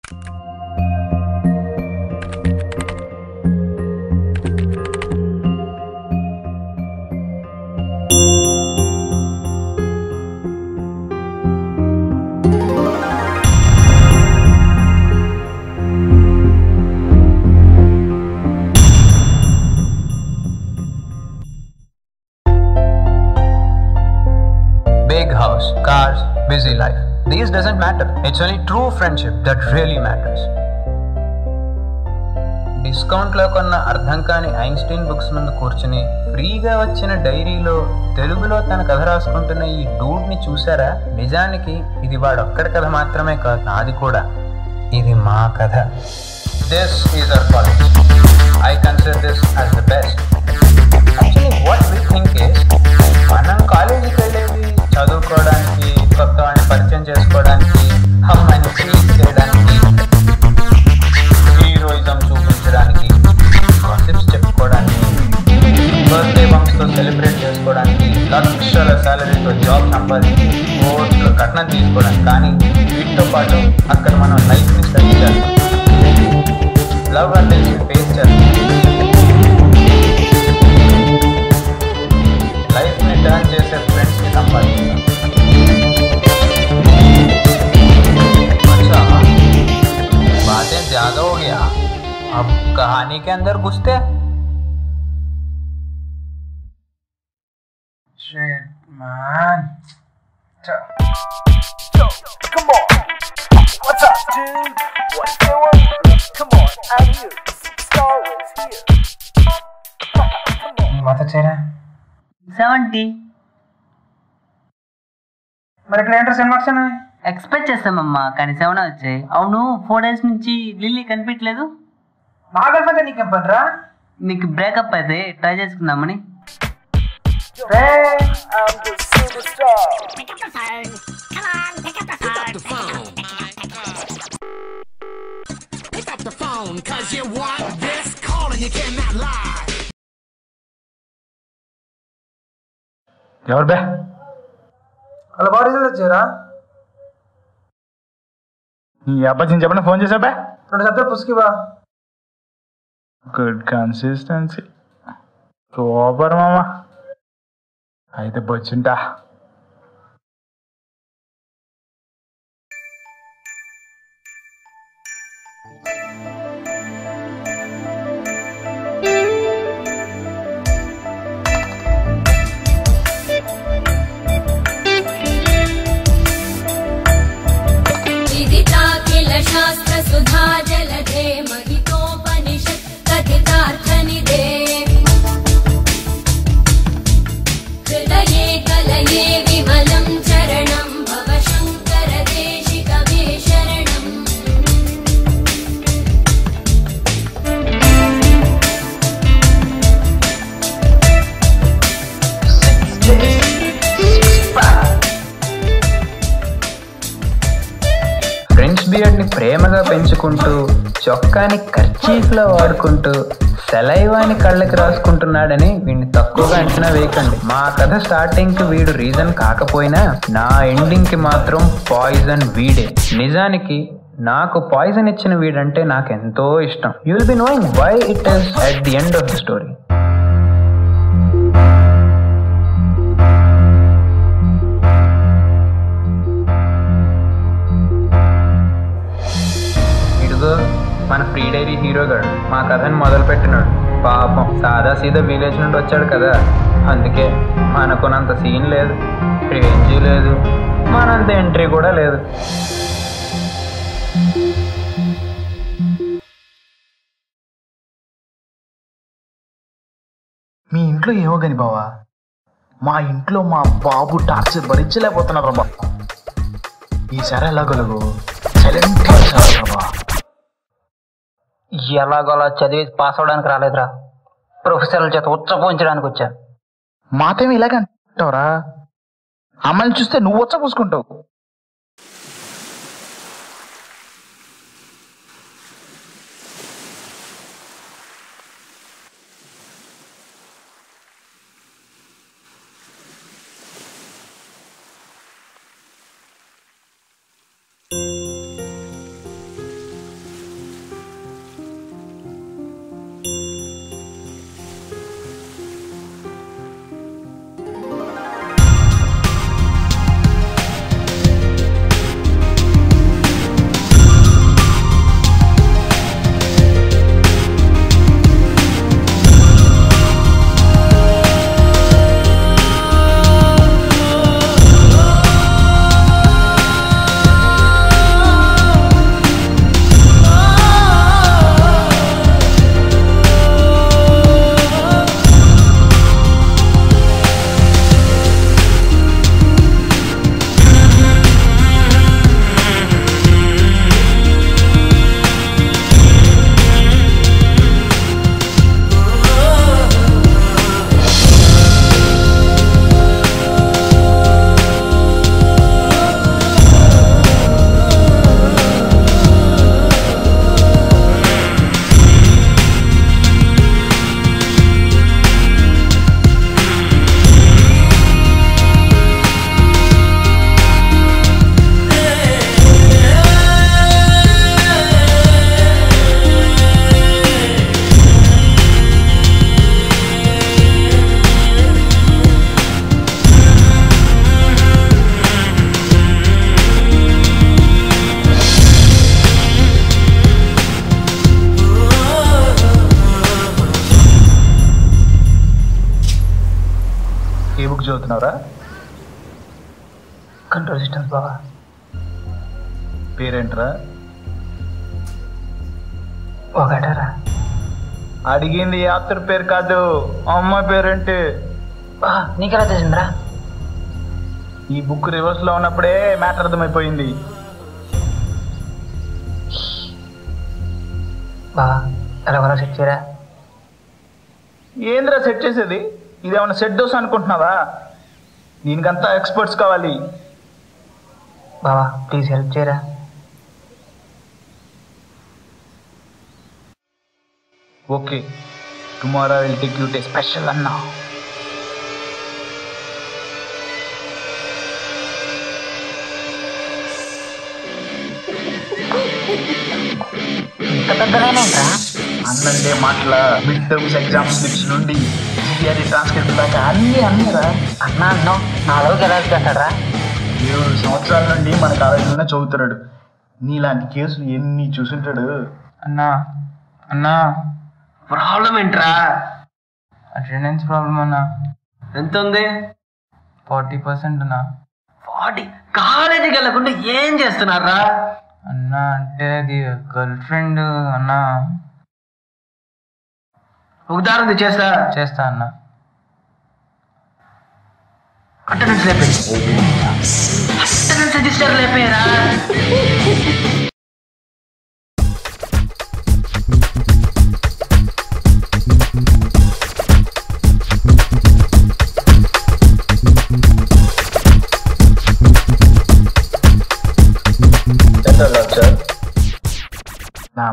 Big house, cars, busy life. These doesn't matter. It's only true friendship that really matters. డిస్కౌంట్లో కొన్న అర్థం కాని Einstein books ముందు కూర్చుని ఫ్రీగా వచ్చిన డైరీలో తెలుగులో తన కథ రాసుకుంటున్న ఈ డూడ్ని చూసారా? నిజానికి ఇది వాడొక్కడి కథ మాత్రమే కాదు, నాది కూడా. ఇది మా కథ. This is our college. I consider this as the best. Actually what we think is, మనం కాలేజీకి వెళ్ళేది చదువుకోవడానికి, కొత్త వాడిని పరిచయం చేసుకోవడానికి, అమ్మాయిని చీట్ చేయడానికి, హీరోయిజం చూపించడానికి, గాసిప్స్ చెప్పుకోవడానికి, బర్త్డే బంక్స్తో సెలబ్రేట్ చేసుకోవడానికి, లక్షల శాలరీతో జాబ్ సంపాదించి కోట్ల కట్నం తీసుకోవడానికి. కానీ వీటితో పాటు అక్కడ మనం లైఫ్ని స్టడీ చేస్తాం, లవ్ అంటే ఫేస్ చేస్తాం, లైఫ్ని టర్న్ చేసే ఫ్రెండ్స్ని సంపాదిస్తాం. अच्छा, बातें ज्यादा हो गया, अब कहानी के अंदर घुसते हैं. Shit, man. Yo, come on. What's up, dude? What's going on? Come on, I'm here. Star is here. Come on. What is it? 70. మరి క్లయింటర్ సెలక్షన్ ఎక్స్పెక్ట్ చేస్తామమ్మా, కానీ 7 వచ్చాయి. అవును, 4 days నుంచి లిల్లీ కనిపించలేదు. నా గర్ల్ ఫ్రెండ్ నీకేం పనిరా? నీకు బ్రేకప్ అయితే ట్రై చేసుకుందామని. I'm the superstar. Pick up the phone. Come on, pick up the phone. Pick up the phone, cause you want this call and you cannot lie. ఎవరు బే? వాళ్ళ body వచ్చారా? ఈ అబ్బాయి చెప్పండి, ఫోన్ చేసా బే. 2 సబ్జెక్ట్ పుస్కివా. గుడ్ కన్సిస్టెన్సీ, సూపర్ మామా. అయితే బొచ్చుంటా. शास्त्र सुधा जलधे महितोपनिषत् कथितार्थनिधे हृदये कलये विमलं चरणं भव शङ्कर देशिकवे शरणम्. ఫ్రెంచ్ బియర్డ్ని ప్రేమగా పెంచుకుంటూ, చొక్కాని కర్చీఫ్లో వాడుకుంటూ, సెలైవాని కళ్ళకి రాసుకుంటున్నాడని వీడిని తక్కువగా అంచనా వేయకండి. మా కథ స్టార్టింగ్కి వీడు రీజన్ కాకపోయినా నా ఎండింగ్కి మాత్రం పాయిజన్ వీడే. నిజానికి నాకు పాయిజన్ ఇచ్చిన వీడంటే నాకెంతో ఇష్టం. You will be knowing why it is at the end of the story. మన ఫ్రీ డైరీ హీరో గారు మా కథని మొదలు పెట్టినాడు. పాపం సాదా సీదా విలేజ్ నుండి వచ్చాడు కదా, అందుకే మనకున్నంత సీన్ లేదు, రేంజీ లేదు, మనంత ఎంట్రీ కూడా లేదు. మీ ఇంట్లో ఏమో కాని బావా, మా ఇంట్లో మా బాబు టార్చర్ భరించలేకపోతున్నారు బా. ఈసారి ఎలాగలగు సైలెంట్ బా. ఎలాగోలా చదివి పాస్ అవడానికి రాలేదురా, ప్రొఫెసర్ల చేత ఉచ్చపోయించడానికి వచ్చా. మాతేమి ఇలాగ అంటావురా? అమ్మాయిని చూస్తే నువ్వు ఉచ్చ పూసుకుంటావు. ఏ బుక్ చదువుతున్నావురా? కంట్రోల్ సిస్టమ్స్ బావా. పేరేంట్రా? ఒకటరా. అడిగింది ఆథర్ పేరు కాదు, అమ్మాయి పేరేంటి? నీకెలా తెలిసిందిరా? ఈ బుక్ రివర్స్ లో ఉన్నప్పుడే మ్యాటర్ అర్థమైపోయింది. బావా ఎలా సెట్ చేయరా? ఏంద్రా సెట్ చేసేది? ఇదేమన్నా సెట్ దోశ అనుకుంటున్నావా? దీనికంతా ఎక్స్పర్ట్స్ కావాలి. బావా ప్లీజ్ హెల్ప్ చేయరా. Okay, tomorrow I will take you to special అన్నా. ఇంత పెద్దగానేంట్రా? అన్నంటే మాటల మిడ్ టర్మ్స్ ఎగ్జామ్ స్లిప్స్ నుండి జిఆర్ఈ ట్రాన్స్క్రిప్ట్ దాకా అన్నీరా. అన్నా అన్నావు నాలోకి ఎలా చేస్తాడరా? 7 సంవత్సరాల నుండి మన కాలేజీలోనే చదువుతున్నాడు. నీలాంటి కేసులు ఎన్ని చూసుంటాడు. అన్నా అన్నా ప్రాబ్లం ఏంట్రా? అటెండెన్స్ ప్రాబ్లం అన్నా. ఎంత ఉంది? 40% అన్నా. 40? కాలేజీకి వెళ్ళకుండా ఏం చేస్తున్నారా? అన్నా అంటే అది గర్ల్ ఫ్రెండ్ అన్నా. ఉదాహరణ చేస్తా అన్నా. అటెండెన్స్ లేపే. అటెండెన్స్ రిజిస్టర్ లేపేరా.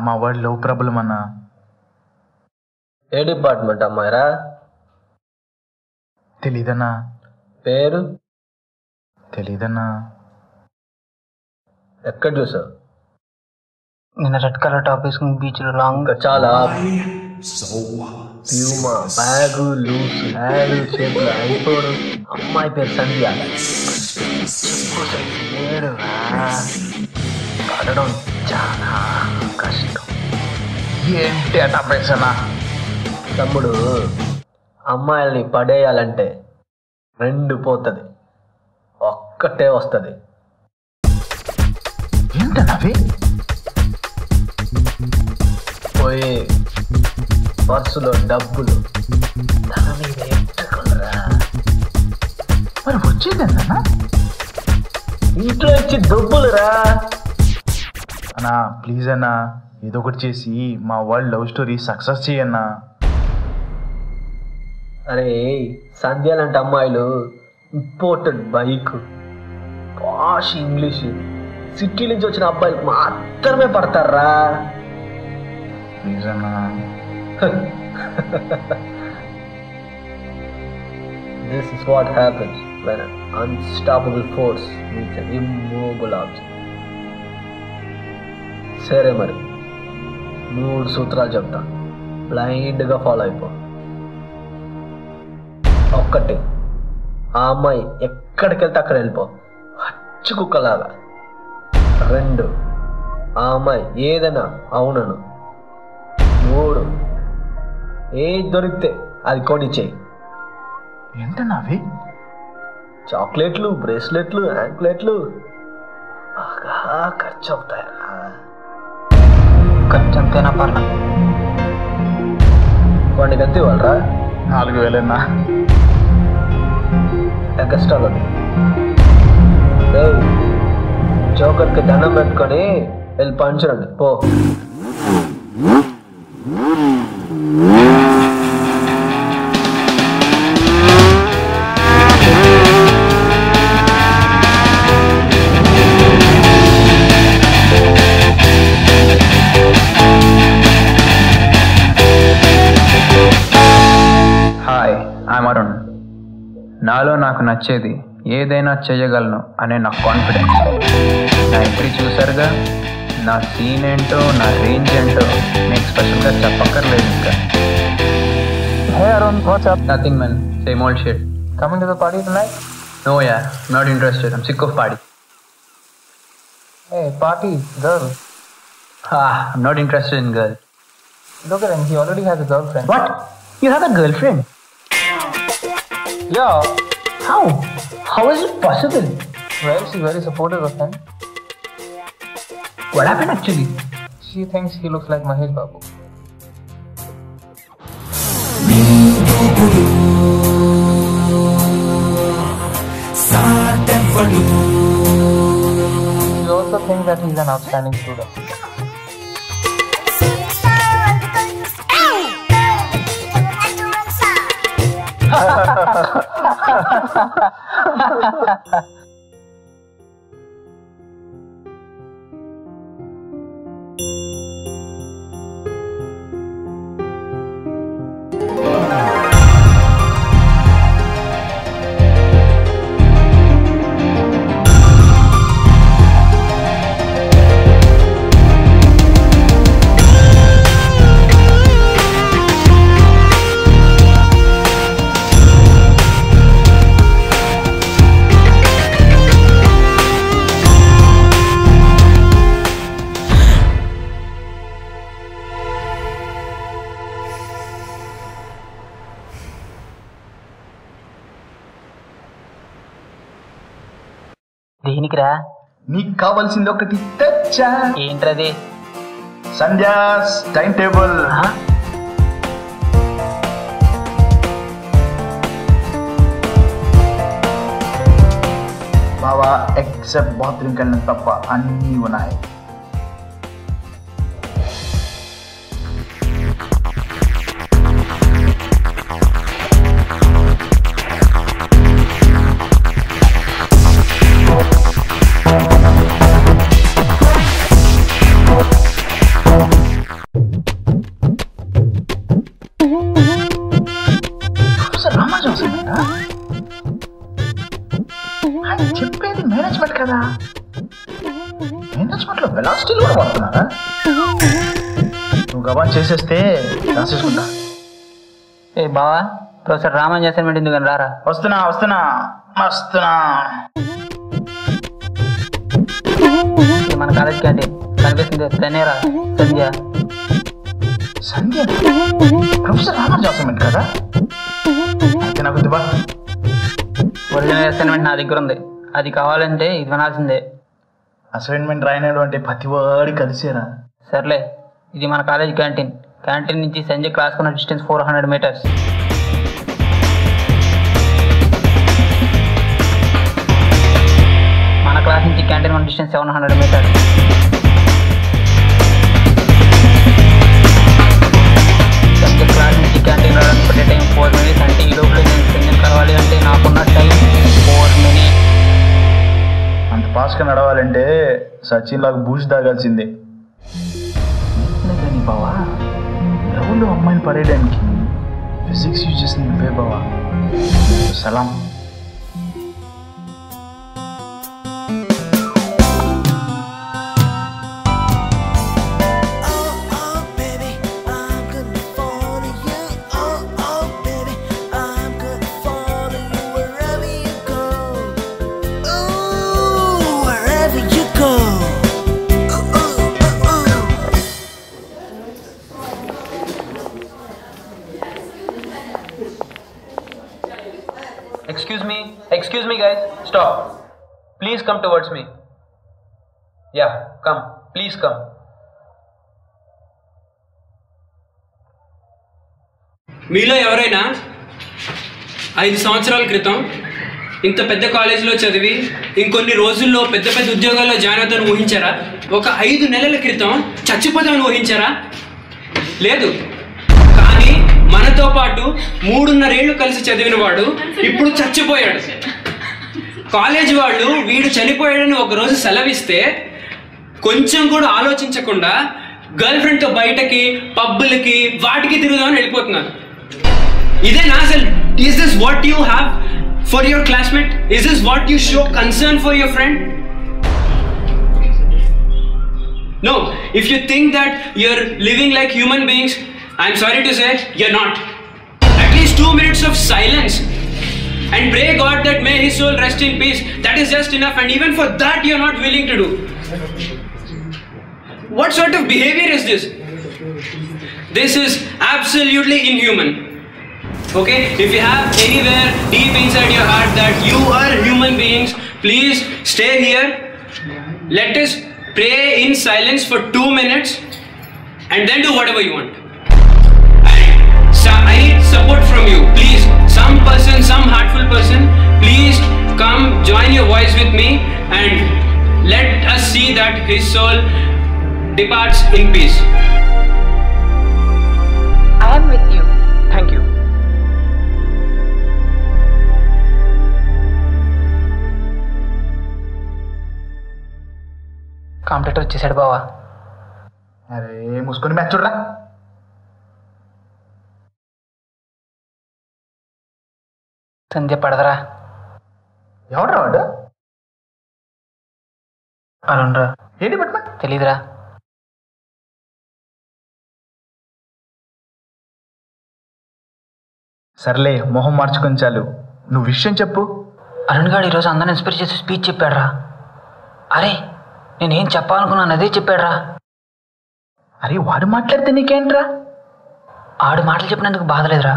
మా వాడు లవ్ ప్రాబ్లం అన్నా. ఏ డిపార్ట్మెంట్ అమ్మాయిరా? తెలీదన్నా. పేరు? తెలీదన్నా. ఎక్కడ చూసావు? నిన్న రెడ్ కలర్ టాప్ వేసుకుని బీచ్ లో లాంగ్. ఇంకా చాలా ప్యూమా బ్యాగు లూస్ హ్యాడ్ చేతులు అయిపోవడం. అమ్మాయి పేరు సంధ్య. పడడం చాలా కష్టం. ఏంటి అటా పైసనా? తమ్ముడు, అమ్మాయిల్ని పడేయాలంటే 2 పోతుంది, ఒక్కటే వస్తుంది. ఏంటన్నవి? పోయి పర్సులో డబ్బులు, తన మీద ఎట్టుకులరా. మరి వచ్చేదేందన్నా? ఇంట్లో ఇచ్చి డబ్బులురా. అన్నా ప్లీజ్ అన్నా, ఏదో ఒకటి చేసి మా వాళ్ళ లవ్ స్టోరీ సక్సెస్ చేయన్నా. అరే సంధ్యాలంటే అమ్మాయిలు ఇంపోర్టెడ్ బైక్, పాష్ ఇంగ్లీష్, సిటీ నుంచి వచ్చిన అబ్బాయిలకు మాత్రమే పడతారా. ప్లీజ్ అన్నా. This is what happens when an unstoppable force meets an immovable object. సరే మరి 3 సూత్రాలు చెప్తా, బ్లైండ్గా ఫాలో అయిపో. 1, ఆ అమ్మాయి ఎక్కడికి వెళ్తే అక్కడ వెళ్ళిపో, హచ్చు కుక్కలాగా. 2, ఆ అమ్మాయి ఏదైనా అవునను. 3, ఏది దొరికితే అది కొనిచ్చేయి. ఏంటన్నా అవి? చాక్లెట్లు, బ్రేస్లెట్లు, యాంక్లెట్లు బాగా ఖర్చు అవుతాయరా. ఖర్చు అంతేనా పర్లా? వాడికి ఎంత ఇవ్వాలరా? 4,000 ఎక్స్ట్రాలో జోకర్కి దండం పెట్టుకొని వెళ్ళి పంచురండి పో. Hi, I'm Arun. నాలో నాకు నచ్చేది ఏదైనా చేయగలను అనే నా కాన్ఫిడెన్స్. నా ఎంట్రీ చూసారుగా, నా సీన్ ఏంటో, నా రేంజ్ ఏంటో మీకు స్పెషల్గా చెప్పక్కర్లేదు ఇంకా. Hey Arun, what's up? Nothing man, same old shit. Coming to the party tonight? No యార్, not interested. I'm sick of party. Hey, party, girl. I'm not interested in girl. Look at him, he already has a girlfriend. What? You have a girlfriend? Yeah, How is it possible? Well, she's very supportive of him. What happened actually? She thinks he looks like Mahesh Babu. She also thinks that he's an outstanding student. దేనికిరా? నీకు కావాల్సింది ఒకటి తెచ్చా. ఏంట్రది? Sandhya's time table. బావా except బాత్రూమ్కి వెళ్ళిన తప్ప అన్నీ ఉన్నాయి. చెప్పేది మేనేజ్మెంట్ కదా, మేనేజ్మెంట్ లో వెలాసిటీలు కూడా వాడుతున్నారా? నువ్వు గబాన్ చేసేస్తే రాసేసుకుంటా. ఏ బావా, ప్రొఫెసర్ రామన్ అసైన్మెంట్ ఎందుకని రారా? వస్తున్నా వస్తున్నా వస్తున్నా. మన కాలేజ్ క్యాంటీన్ కనిపిస్తుంది, తనేరా సంధ్య. సంధ్య ప్రొఫెసర్ రామన్ అసైన్మెంట్ కదా? అయితే నాకు దివా. ఒరిజినల్ అసైన్మెంట్ నా దగ్గర ఉంది, అది కావాలంటే ఇది వినాల్సిందే. అసైన్మెంట్ రాయనాడు అంటే ప్రతివాడి కలిసేరా. సర్లే, ఇది మన కాలేజ్ క్యాంటీన్. క్యాంటీన్ నుంచి సంజయ్ క్లాస్ కొన్న డిస్టెన్స్ 400 meters. మన క్లాస్ నుంచి క్యాంటీన్ కొన్న డిస్టెన్స్ 700 meters. సంజయ్ క్లాస్ నుంచి క్యాంటీన్ రావడానికి పట్టే టైం 4 minutes. అంటే ఈ లోపల నేను సంజయ్ కలవాలి అంటే నాకున్న టైం 4 minutes. అంత ఫాస్ట్గా నడవాలంటే సచిన్ లాగా బూస్ట్ తాగాల్సిందే. కానీ బావా, లవ్లో అమ్మాయిని పడేయడానికి ఫిజిక్స్ యూజ్ చేసింది నువ్వే బావా. సలాం. Excuse me guys, stop. Please come towards me. Yeah, come. Please come. మీలో ఎవరైనా 5 సంవత్సరాల క్రితం ఇంత పెద్ద కాలేజీలో చదివి ఇంకొన్ని రోజుల్లో పెద్ద పెద్ద ఉద్యోగాల్లో జాయిన్ అవుతాను ఊహించారా? ఒక 5 నెలల క్రితం చచ్చిపోతామని ఊహించారా? లేదు. కానీ మనతో పాటు 3.5 ఏళ్ళు కలిసి చదివిన వాడు ఇప్పుడు చచ్చిపోయాడు. కాలేజ్ వాళ్ళు వీడు చనిపోయాడని ఒకరోజు సెలవిస్తే కొంచెం కూడా ఆలోచించకుండా గర్ల్ ఫ్రెండ్తో బయటకి పబ్బులకి వాటికి తిరుగుదామని వెళ్ళిపోతున్నారు. ఇదేనా అసలు? Is this what you have for your classmate? Is this what you show concern for your friend? No, if you think that you're living like human beings, I'm sorry to say, you're not. At least 2 minutes of silence and pray God that may his soul rest in peace. That is just enough, and even for that you're not willing to do. What sort of behavior is this? This is absolutely inhuman. Okay, if you have anywhere deep inside your heart that you are human beings, please stay here. Let us pray in silence for 2 minutes and then do whatever you want. I need support from you, please. Some person, some heartful person, please come join your voice with me and let us see that his soul departs in peace. I am with you. Thank you. Computer వచ్చేసాడు బావా. అరే మూసుకొని match చూడరా. సంధ్య పడదరా. ఎవడరా వాడు? అరుణ్రా. ఏంటి పట్ల తెలీదురా. సర్లే మొహం మార్చుకొని చాలు, నువ్వు విషయం చెప్పు. అరుణ్ గారు ఈరోజు అందరిని ఇన్స్పైర్ చేసి స్పీచ్ చెప్పాడురా. అరే నేనేం చెప్పాలనుకున్నాను అదే చెప్పాడురా. అరే వాడు మాట్లాడితే నీకేంట్రా? ఆడు మాటలు చెప్పినందుకు బాధలేదురా,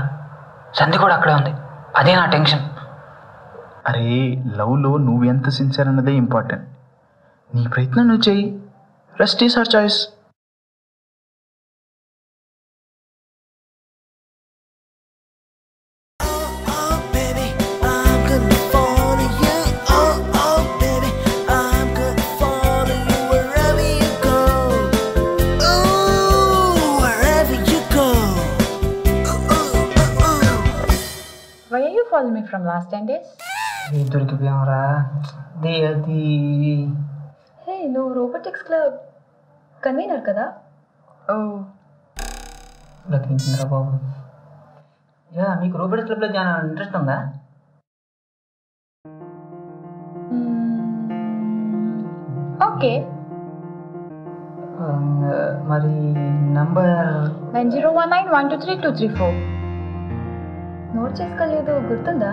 సంధ్య కూడా అక్కడే ఉంది, అదే నా టెన్షన్. అరే లవ్లో నువ్వు ఎంత సిన్సియర్ అన్నదే ఇంపార్టెంట్. నీ ప్రయత్నం నువ్వు చెయ్యి, rest is our choice. Why are you following me from last 10 days? దొరికిపోయామరా. అది Hey, no robotics club. Convener kada? Oh. బ్రతికించిందిరా బాబు. యా మీకు రోబోటిక్స్ క్లబ్లో చాలా ఇంట్రెస్ట్ ఉందా? Okay. మరి నంబర్ 9019123234. నోట్ చేసుకోలేదు, గుర్తుందా?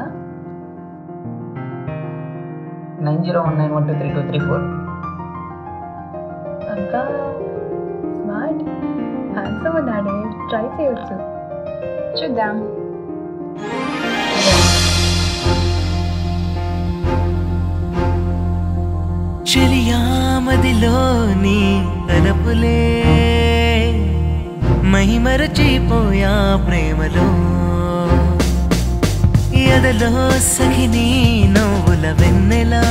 9019123234. అంతా స్మార్ట్ హ్యాండ్సమ్ ఉన్నాడే, ట్రై చేయొచ్చు. చూద్దాం. చెలియామదిలోని తలపులే మైమరచిపోయా ప్రేమలో, ఎదలో సఖిని నవ్వుల వెన్నెలా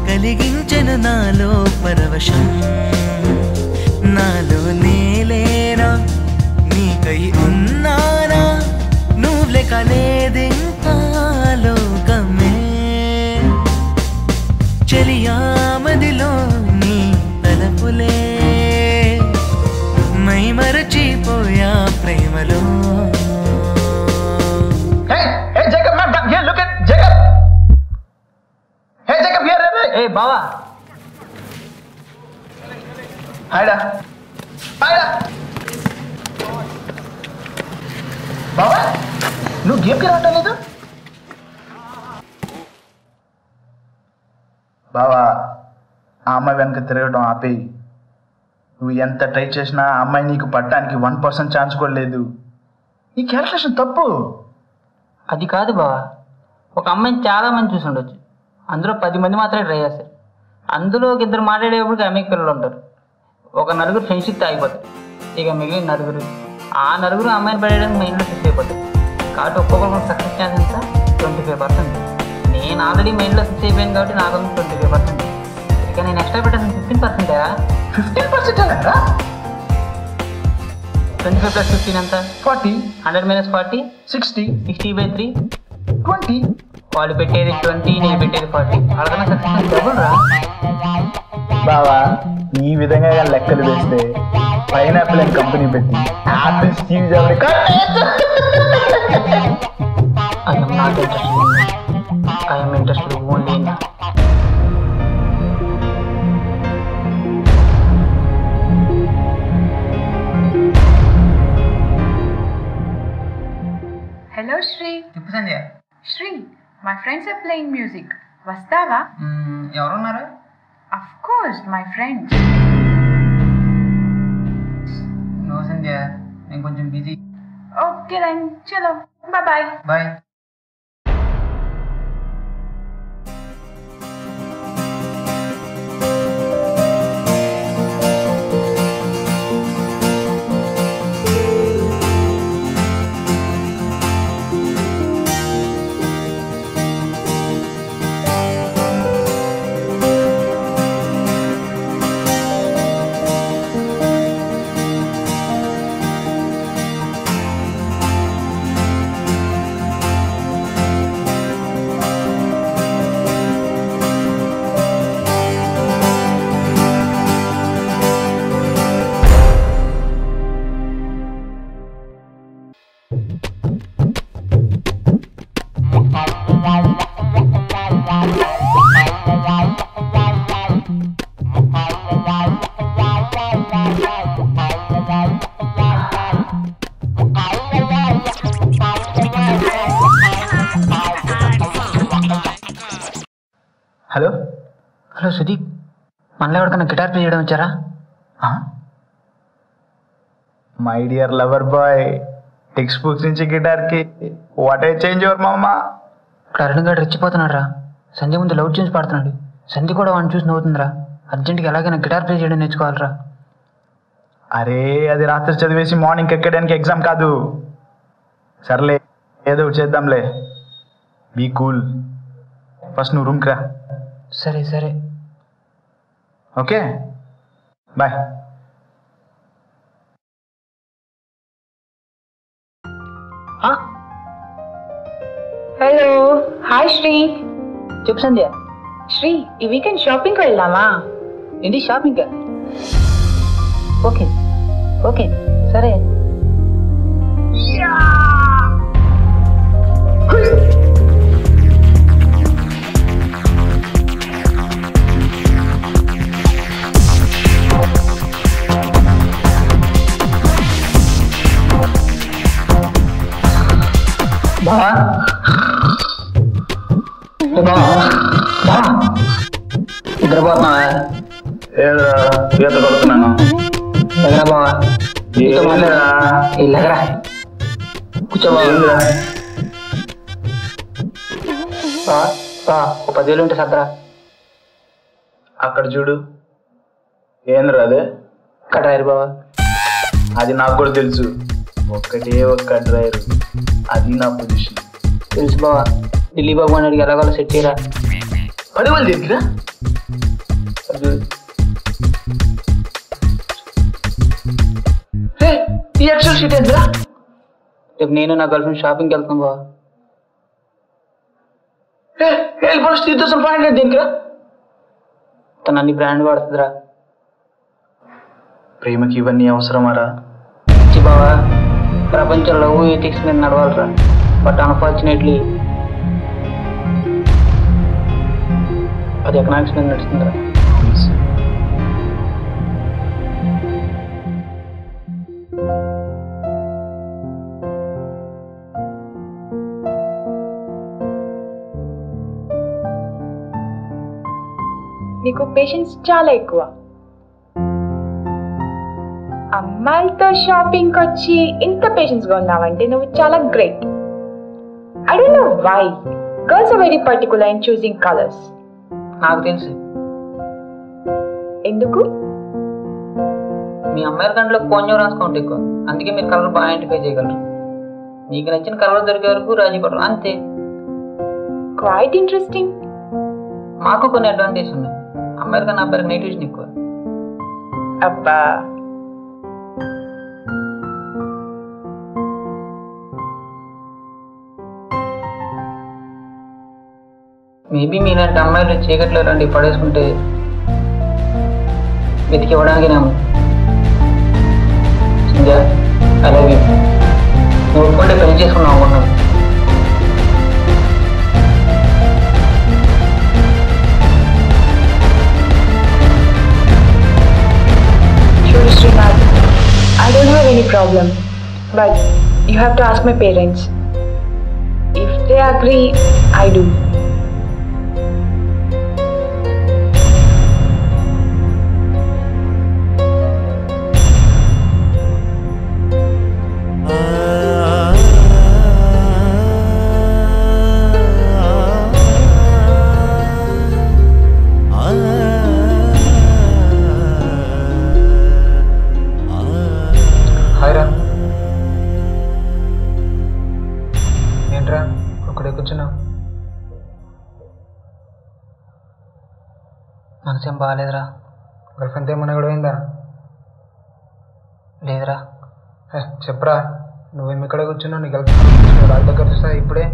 కలిగించను నాలో పరవశం. నాలో నేలేనా నీకై ఉన్నానా, నువ్వు లెక్క లేదింకా లోకమే. చెలియామదిలో నీ తలపులే మైమరచిపోయా ప్రేమలో. ఏ బావా. హాయ్డా హాయ్డా. బావా నువ్వు గేమ్కి రావటం లేదు? బావా ఆ అమ్మాయి వెనక తిరగడం ఆపేయి. నువ్వు ఎంత ట్రై చేసినా ఆ అమ్మాయి నీకు పట్టడానికి 1% ఛాన్స్ కూడా లేదు. ఈ క్యాల్కులేషన్ తప్పు. అది కాదు బావా, ఒక అమ్మాయిని చాలా మంది చూసి ఉండొచ్చు, అందులో 10 మంది మాత్రమే ట్రై చేస్తారు. అందులో ఒక ఇద్దరు మాట్లాడేటప్పుడు అమ్మాయికి పిల్లలు ఉంటారు, ఒక నలుగురు ఫ్రెండ్షిప్ ఆగిపోతారు, ఇక మిగిలిన నలుగురు ఆ నలుగురు అమ్మాయిని పడేయడానికి మైండ్లో ఫిక్స్ అయిపోతారు. కాబట్టి ఒక్కొక్కరికి సక్సెస్ ఛాన్స్ ఎంత? 25%. నేను ఆల్రెడీ మైండ్లో ఫిక్స్ అయిపోయాను కాబట్టి నాకు 25%. ఇక నేను ఎక్స్ట్రా పెట్టాల్సిన 15%. 15%? 25 + 15 ఎంత? 40. 100 - 40 60. 60/3 20. వాళ్ళు పెట్టేది 20, నేను పెట్టేది 40. వాళ్ళకన్నా సక్సెస్ డబుల్ రా. బావా ఈ విధంగా లెక్కలు వేస్తే పైనాపిల్ అని కంపెనీ పెట్టి యాపిల్ స్టీవ్ జాబ్ని I am not interested in that. I am interested only in that. Hello Shri. చెప్పు సంధ్య. Shri, my friends are playing music. Vastava? ఎవరున్నారు? Of course, my friends. No Sandhya, నేను కొంచెం busy. Oh, Okay then, chalo. Bye bye. Bye. Hello hello Sudeep, మనలో ఎవరికన్నా guitar play చేయడం వచ్చారా? My dear lover boy, text books నుంచి గిటార్కి వాట్ ఏ చేంజ్ యువర్ మామా. ఇక్కడ అరుణ్ గారు రెచ్చిపోతున్నాడు రా. సంధ్య ముందు లవ్ చేసి పాడుతున్నాడు. సంధ్య కూడా వాడిని చూసి నవ్వుతుందిరా. అర్జెంట్గా ఎలాగైనా గిటార్ ప్లే చేయడం నేర్చుకోవాలరా. అరే అది రాత్రి చదివేసి మార్నింగ్ ఎక్కడానికి ఎగ్జామ్ కాదు. సర్లే ఏదో చేద్దాంలే. Be cool. ఫస్ట్ నువ్వు రూమ్కి రా. సరే సరే. Okay bye. Hello, hi Sri. చెప్పు సంధ్య. శ్రీ, ఈ వీకెండ్ షాపింగ్కి వెళ్దామా? ఏంటి షాపింగ్? ఓకే ఓకే సరే. బావా నిద్రపోతున్నావా? ఈత కొడుతున్నాను. ఎగరా బావా, ఎగరా కూర్చోబా. 10,000 ఉంటే సద్దరా. అక్కడ చూడు. ఏంద్రా అదే? డ్రైవర్ బావా. అది నాకు కూడా తెలుసు. ఒక్కటే ఒక్క డ్రైవర్, అది నా పొజిషన్. తెలుసు బావా. ఢిల్లీ బాబు అడిగి ఎలాగోలా సెట్ చేయరా. 10,000 దగ్గర ఈ ఎక్సెల్ షీట్ ఏంద్రా? రేపు నేను నా గర్ల్ ఫ్రెండ్ షాపింగ్కి వెళ్తాను బావా. 3,500 దేనికిరా? తను అన్ని బ్రాండ్ వాడుతుందిరా. ప్రేమకి ఇవన్నీ అవసరమారా? బావా, ప్రపంచంలో ఎథిక్స్ మీద నడవాలరా. బట్ అన్ఫార్చునేట్లీ అది ఎకనామిక్స్ మీద నడుస్తుందిరా. నీకు పేషెన్స్ చాలా ఎక్కువ. అమ్మాయిలతో షాపింగ్కి వచ్చి ఇంత పేషెన్స్గా ఉన్నావంటే నువ్వు చాలా great. I don't know why girls are very particular in choosing colours. నాకు తెలుసు ఎందుకు. మీ అమ్మాయిల దాంట్లో కొంచెం రాసుకోండి ఎక్కువ, అందుకే మీరు కలర్ బాగా ఐడెంటిఫై చేయగలరు. మీకు నచ్చిన కలర్ దొరికే వరకు రాజీ పడరు, అంతే. Quite interesting. మాకు కొన్ని అడ్వాంటేజ్ ఉన్నాయి. అమ్మాయిల కన్నా అబ్బాయికి నెగిటివ్స్ ఎక్కువ. అబ్బా, మేబీ మీలాంటి అమ్మాయిలు చీకట్లో రండి పడేసుకుంటే వెతికి ఇవ్వడానికి నేను సంధ్య ఐ లవ్ యూ. నువ్వు ఒప్పుకుంటే పెళ్లి చేసుకున్నావు అనుకున్నాను. చూడు Srinath, I don't have any problem, but you have to ask my parents. If they agree, I do. కూర్చున్నావు? మనసేం బాగాలేదురా. గర్ల్ ఫ్రెండ్ ఏమన్నా కూడా అయిందా? లేదురా. చెప్పరా, నువ్వేమి ఇక్కడే కూర్చున్నావు? నీ గర్ల్ ఫ్రెండ్ వాళ్ళ దగ్గర చూసా ఇప్పుడే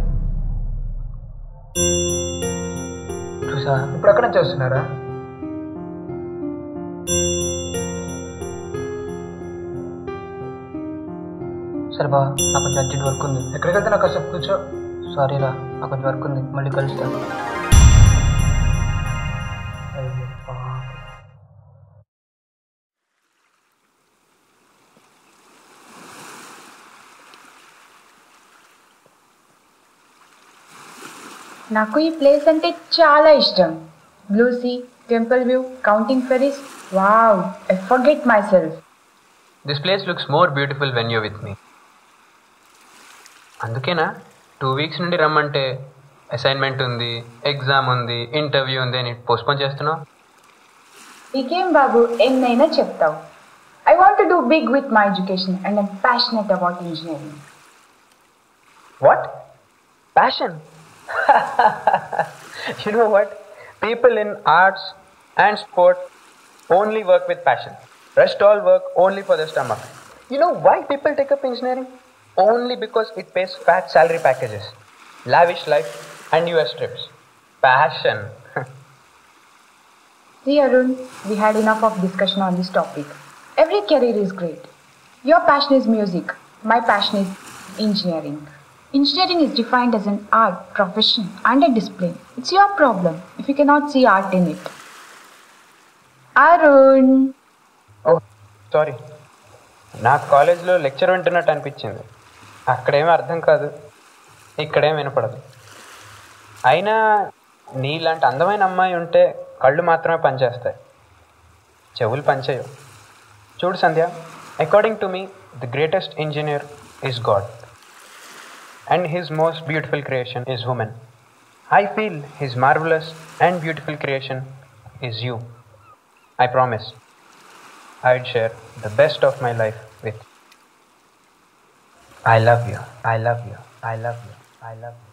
చూసా. ఇప్పుడు ఎక్కడ నుంచి వస్తున్నారా? సరే బా, నాకు కొంచెం అర్జెంట్ వర్క్ ఉంది. ఎక్కడికి వెళ్తే నాకు కాసేపు కూర్చో. సారీరా, నాకు కొంచెం వర్క్ ఉంది, మళ్ళీ కలుస్తాను. నాకు ఈ ప్లేస్ అంటే చాలా ఇష్టం. Blue sea, temple view, counting ferries. Wow, I forget myself. This place looks more beautiful when you with me. అందుకేనా 2 weeks నుండి రమ్మంటే అసైన్మెంట్ ఉంది, ఎగ్జామ్ ఉంది, ఇంటర్వ్యూ ఉంది అని పోస్ట్పోన్ చేస్తున్నావు? నీకేం బాబు, ఎన్నైనా చెప్తావు. I want to do big with my education and I'm passionate about engineering. What? Passion? You know what? People in arts and sport only work with passion. Rest all work only for their stomach. You know why people take up engineering? Only because it pays fat salary packages, lavish life and US trips. Passion. See Arun, we had enough of discussion on this topic. Every career is great. Your passion is music. My passion is engineering. Engineering is defined as an art, profession and a discipline. It's your problem if you cannot see art in it. Arun! Oh, sorry. నా కాలేజ్లో lecture వింటున్నట్టు అనిపించింది. అక్కడేమీ అర్థం కాదు, ఇక్కడేం వినపడదు. అయినా నీలాంటి అందమైన అమ్మాయి ఉంటే కళ్ళు మాత్రమే పనిచేస్తాయి, చెవులు పనిచేయవు. చూడు Sandhya, according to me the greatest engineer is god and his most beautiful creation is woman. I feel his marvelous and beautiful creation is you. I promise I'd share the best of my life with you. I love you. I love you. I love you. I love you.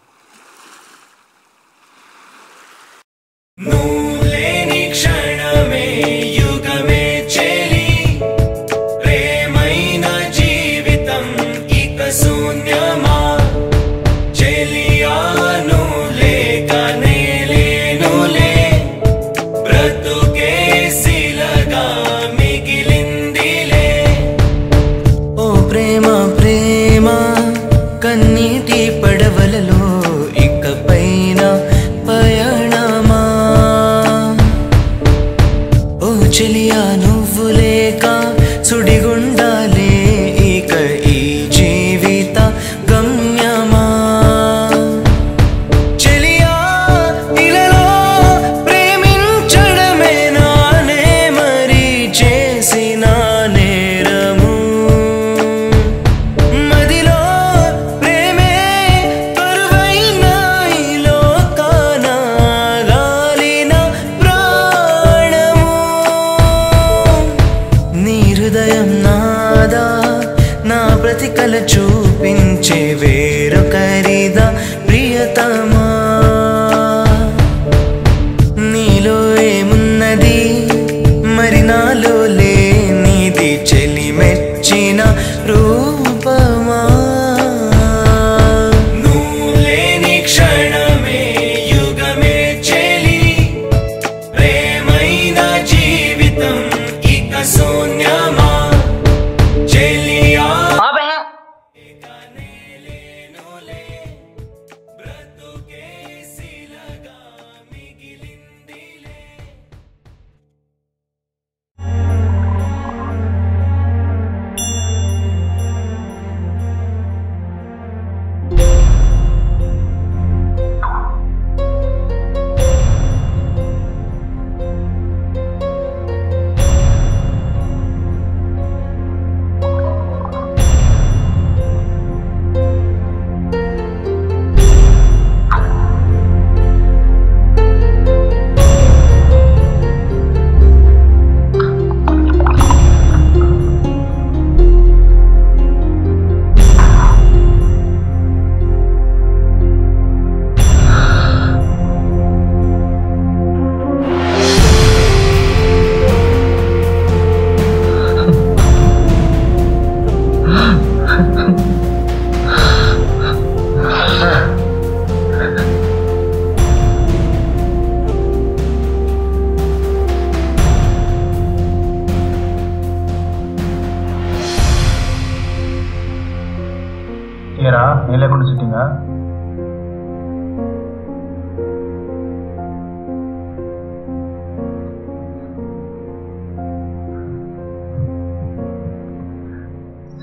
నూలేని క్షణమే యుగమే చెలి ప్రేమైన జీవితం ఇక శూన్యమా చెలియాను లేక నేలేనులే బ్రతుకే శిలగా మిగిలిందిలే ఓ ప్రేమ ప్రేమ కన్నీటి పడవలలో ఇకపైన పయణమా ఓ చెలియా నువ్వు లేక సుడిగుండాలే ఇక ఈ జీవిత గమ్యమా చెలియా ఇలలో ప్రేమించడమే నానే మరి చేసిన నేరము మదిలో ప్రేమే కరువైన ఈ లోకాన గాలిన ప్రాణము నీ హృదయం నాదా నా ప్రతికల చూపించే వేరొకరిదా ప్రియతమా నీలో ఏమున్నది మరి నాలో లేనిది చెలి మెచ్చిన రూపమా నూలేని క్షణమే యుగమే చెలి ప్రేమైన జీవితం ఇక శూన్యమా చెలియా ఆపే. బ్రతుకే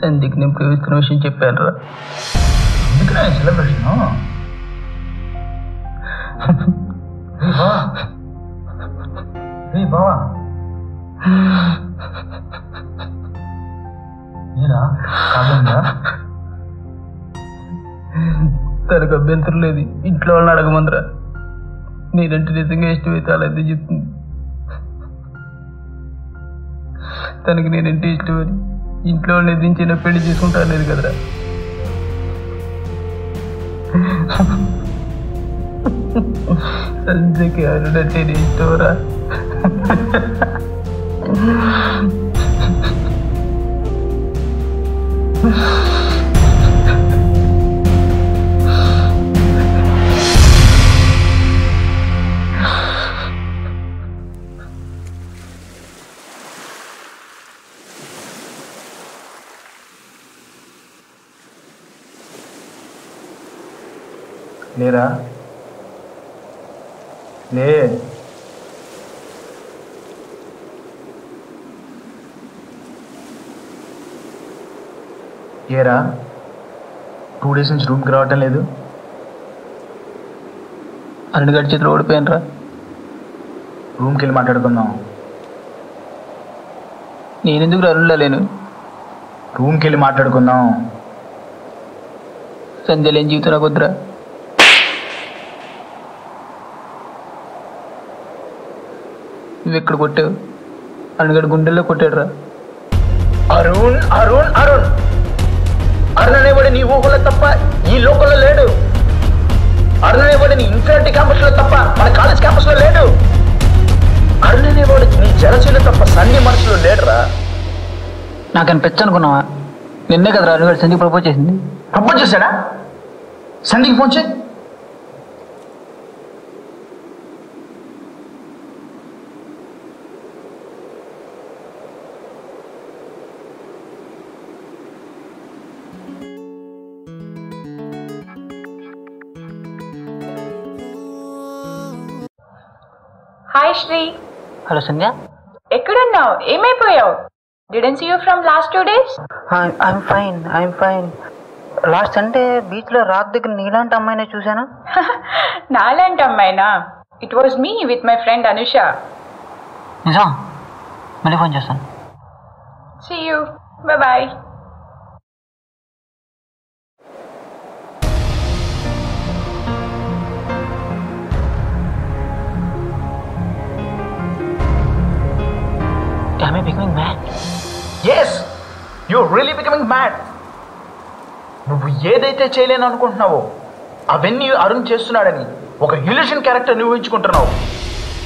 సంధ్యకి నేను ప్రేమిస్తున్న విషయం చెప్పాను రా. ఎందుకురా సెలబ్రేషన్? బావా నేనా కాదంగా? తనకు అభ్యంతరం లేదు, ఇంట్లో వాళ్ళని అడగమందరా. నేనంటే నిజంగా ఇష్టమైతే అలా ఎందుకు చెప్తుంది. తనకి నేనంటే ఇష్టమని ఇంట్లో వాళ్ళు ఎదించిన పెళ్లి చేసుకుంటా అనేది కదరా. సంజయ్కి అరుడంటే నీ ఇష్టమరా. లేరా లే. ఏరా 2 days నుంచి రూమ్కి రావటం లేదు? అన్ని గడి చేతిలో ఓడిపోయాను రా. రూమ్కి వెళ్ళి మాట్లాడుకుందాం. నేనెందుకు అరుణ్లా లేను? రూమ్కి వెళ్ళి మాట్లాడుకుందాం. సంధ్య లేని జీవితం నాకు వద్దురా. నువ్వు ఎక్కడ కొట్టావు? అన్నగడి గుండెల్లో కొట్టాడు రా. అరుణ్ అరుణ్ అరుణ్ అరుణ్ అనేవాడు నీ ఊహలో తప్ప ఈ లోకంలో లేడు. అరుణ్ అనేవాడు నీ ఇన్ఫినిటీ క్యాంపస్ లో తప్ప మన కాలేజ్ క్యాంపస్ లో లేడు. అరుణ్ అనేవాడు నీ జలశీలు తప్ప సన్ని మనసులో లేడురా. నాకని పెచ్చనుకున్నావా? నిన్నే కదా అరుణ్ సంధ్యకి ప్రపోజ్ చేసింది. ప్రపోజ్ చేశాడా? సంధ్యకి ఫోన్ చేయి. హాయ్ శ్రీ. హలో సంధ్య. ఎక్కడున్నావు? ఏమైపోయావు? Didn't see you from last 2 days. I'm fine. Last Sunday బీచ్లో రాక్ దగ్గర నీలాంటి అమ్మాయినే చూశాను. నాలాంటి అమ్మాయినా? It was me with my friend Anusha. నిజం? మళ్ళీ ఫోన్ చేస్తాను. See you. Bye. Am I becoming mad? Yes, you're really becoming mad. నువ్వు ఏదైతే చేయలేను అనుకుంటున్నావో అవన్నీ అరుణ్ చేస్తున్నాడని ఒక ఇల్యూషన్ క్యారెక్టర్ ఊహించుకుంటున్నావు.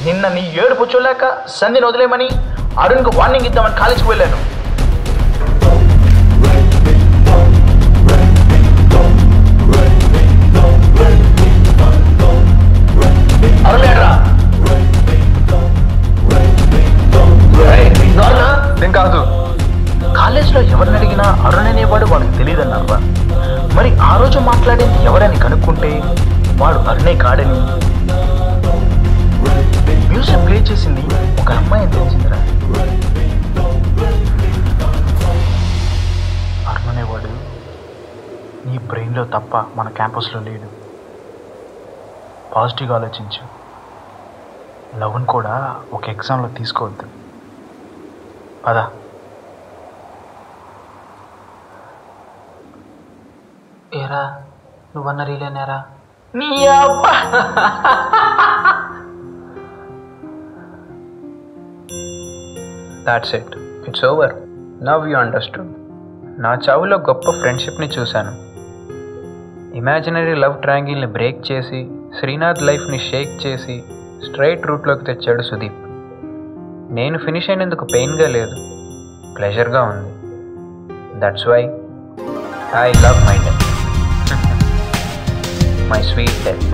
నిన్న నీ ఏడుపు చూడలేక సంధిని వదిలేమని అరుణ్కు వార్నింగ్ ఇద్దామని కాలేజీకి వెళ్ళాను. అరుణ్ లేడరా? నేను కాదు. కాలేజ్లో ఎవరిని అడిగినా అరుణ్ అనేవాడు వాళ్ళకి తెలియదన్నారా? మరి ఆ రోజు మాట్లాడింది ఎవరని కనుక్కుంటే వాడు అరుణే కాడని. మ్యూజిక్ ప్లే చేసింది ఒక అమ్మాయి అని తెలిసిందిరా. అరుణ్ అనేవాడు నీ బ్రెయిన్లో తప్ప మన క్యాంపస్లో లేడు. పాజిటివ్గా ఆలోచించు. లవ్ని కూడా ఒక ఎగ్జామ్లో తీసుకోవద్దు. పదా. ఏరా నువ్వన్న రీలేనారా? నీ అబ్బా. That's it. It's over. Now you understood. నా చావులో గొప్ప ఫ్రెండ్షిప్ని చూశాను. ఇమాజినరీ లవ్ ట్రయాంగిల్ని బ్రేక్ చేసి శ్రీనాథ్ లైఫ్ని షేక్ చేసి స్ట్రైట్ రూట్లోకి తెచ్చాడు సుదీప్. నేను ఫినిష్ అయినందుకు పెయిన్గా లేదు, ప్లెజర్గా ఉంది. That's why I love my death. My sweet death.